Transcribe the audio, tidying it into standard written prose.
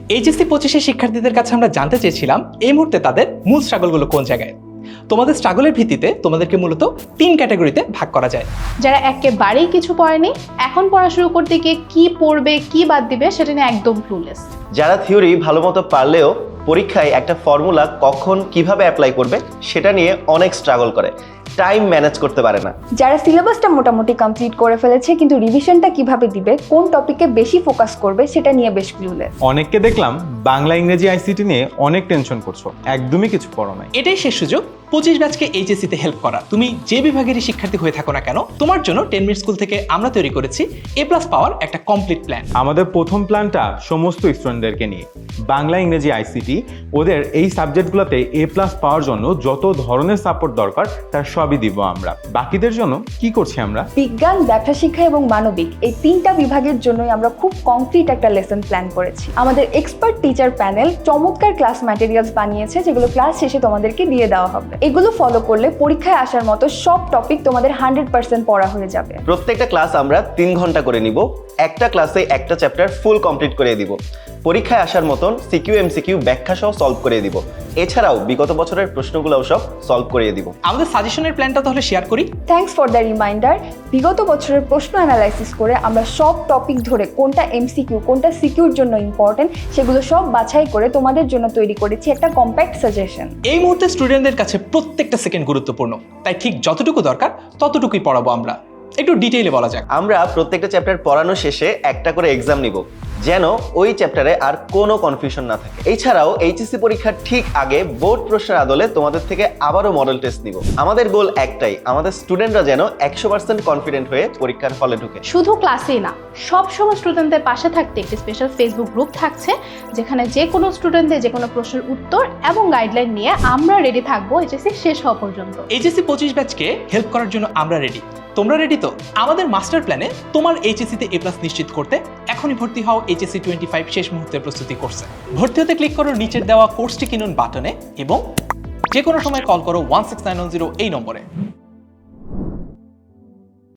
HSC 25-এর শিক্ষার্থীদের কাছে আমরা জানতে চেয়েছিলাম এই মুহূর্তে তাদের মূল স্ট্রাগলগুলো কোন জায়গায়। তোমাদের স্ট্রাগলের ভিত্তিতে তোমাদেরকে মূলত 3 ক্যাটাগরিতে ভাগ করা যায়। যারা একেবারেই কিছু পড়েনি, এখন পড়া শুরু করতে গিয়ে কি পড়বে কি বাদ দিবে সেটা নিয়ে একদম ক্লুলেস। যারা থিওরি ভালোমতো পারলেও পরীক্ষায় একটা ফর্মুলা কখন কিভাবে অ্যাপ্লাই করবে সেটা নিয়ে অনেক স্ট্রাগল করে, টাইম ম্যানেজ করতে পারে না। যারা সিলেবাসটা মোটামুটি কমপ্লিট করে ফেলেছে কিন্তু রিভিশনটা কিভাবে দিবে, কোন টপিকে বেশি ফোকাস করবে সেটা নিয়ে বেশ ক্লুলেস। অনেককে দেখলাম বাংলা ইংরেজি আইসিটি নিয়ে অনেক টেনশন করছো, একদমই কিছু পড়ো নাই। এটাই শেষ সুযোগ 25 ব্যাচকে এইচএসসিতে হেল্প করা। তুমি যে বিভাগেরই শিক্ষার্থী হয়ে থাকো না কেন, তোমার জন্য 10 মিনিট স্কুল থেকে আমরা তৈরি করেছি A+ পাওয়ার একটা কমপ্লিট প্ল্যান। আমাদের প্রথম প্ল্যানটা সমস্ত স্টুডেন্টদেরকে নিয়ে, বাংলা ইংরেজি আইসিটি ওদের এই সাবজেক্টগুলোতে A+ পাওয়ার জন্য যত ধরনের সাপোর্ট দরকার তার সবই দিব আমরা। বাকিদের জন্য কি করছি আমরা? বিজ্ঞান, ব্যবসা শিক্ষা এবং মানবিক এই 3টা বিভাগের জন্যই আমরা খুব কংক্রিট একটা লেসন প্ল্যান করেছি। আমাদের এক্সপার্ট টিচার প্যানেল চমৎকার ক্লাস ম্যাটেরিয়ালস বানিয়েছে যেগুলো ক্লাস শেষে তোমাদেরকে দিয়ে দেওয়া হবে। এগুলো ফলো করলে পরীক্ষায় আসার মতো সব টপিক তোমাদের 100% পড়া হয়ে যাবে। প্রত্যেকটা ক্লাস আমরা 3 ঘন্টা করে নিব, একটা ক্লাসে একটা চ্যাপ্টার ফুল কমপ্লিট করে দিব। পরীক্ষায় আসার মতন সিকিউ এমসিকিউ ব্যাখ্যা সহ সলভ করে দিব। এছাড়াও বিগত বছরের প্রশ্নগুলোও সব সলভ করিয়ে দিব। আমাদের সাজেশনের প্ল্যানটা তাহলে শেয়ার করি। Thanks for the reminder. বিগত বছরের প্রশ্ন অ্যানালাইসিস করে আমরা সব টপিক ধরে কোনটা এমসিকিউ কোনটা সিকিউর জন্য ইম্পর্টেন্ট সেগুলো সব বাছাই করে তোমাদের জন্য তৈরি করেছি একটা কম্প্যাক্ট সাজেশন। এই মুহূর্তে স্টুডেন্টদের কাছে প্রত্যেকটা সেকেন্ড গুরুত্বপূর্ণ, তাই ঠিক যতটুকু দরকার ততটুকুই পড়াবো আমরা। একটু ডিটেইলে বলা যাক। আমরা প্রত্যেকটা চ্যাপ্টার পড়ানো শেষে একটা করে এক্সাম নিব, যেন ওই চ্যাপ্টারে আর কোনো কনফিউশন না থাকে। এছাড়াও এইচএসসি পরীক্ষার ঠিক আগে বোর্ড প্রশ্নের আদলে তোমাদের থেকে আবারও মডেল টেস্ট নিব। আমাদের গোল একটাই, আমাদের স্টুডেন্টরা যেন 100% কনফিডেন্ট হয়ে পরীক্ষার হলে ঢুকে। শুধু ক্লাসেই না, সব সময় স্টুডেন্টদের পাশে থাকতে একটি স্পেশাল ফেসবুক গ্রুপ থাকছে, যেখানে যে কোনো স্টুডেন্টদের যে কোনো প্রশ্নের উত্তর এবং গাইডলাইন নিয়ে আমরা রেডি থাকবো এইচএসসি শেষ হওয়া পর্যন্ত। এইচএসসি 25 ব্যাচকে হেল্প করার জন্য আমরা রেডি। তোমরা রেডি তো? আমাদের মাস্টার প্ল্যানে তোমার এইচএসসিতে A+ নিশ্চিত করতে এখনই ভর্তি হও এইচএসসি 25 শেষ মুহূর্তের প্রস্তুতি কোর্সে। ভর্তি হতে ক্লিক করো নিচের দেওয়া কোর্সটি কিনুন বাটনে এবং যে কোনো সময় কল করো 16910 এই নম্বরে।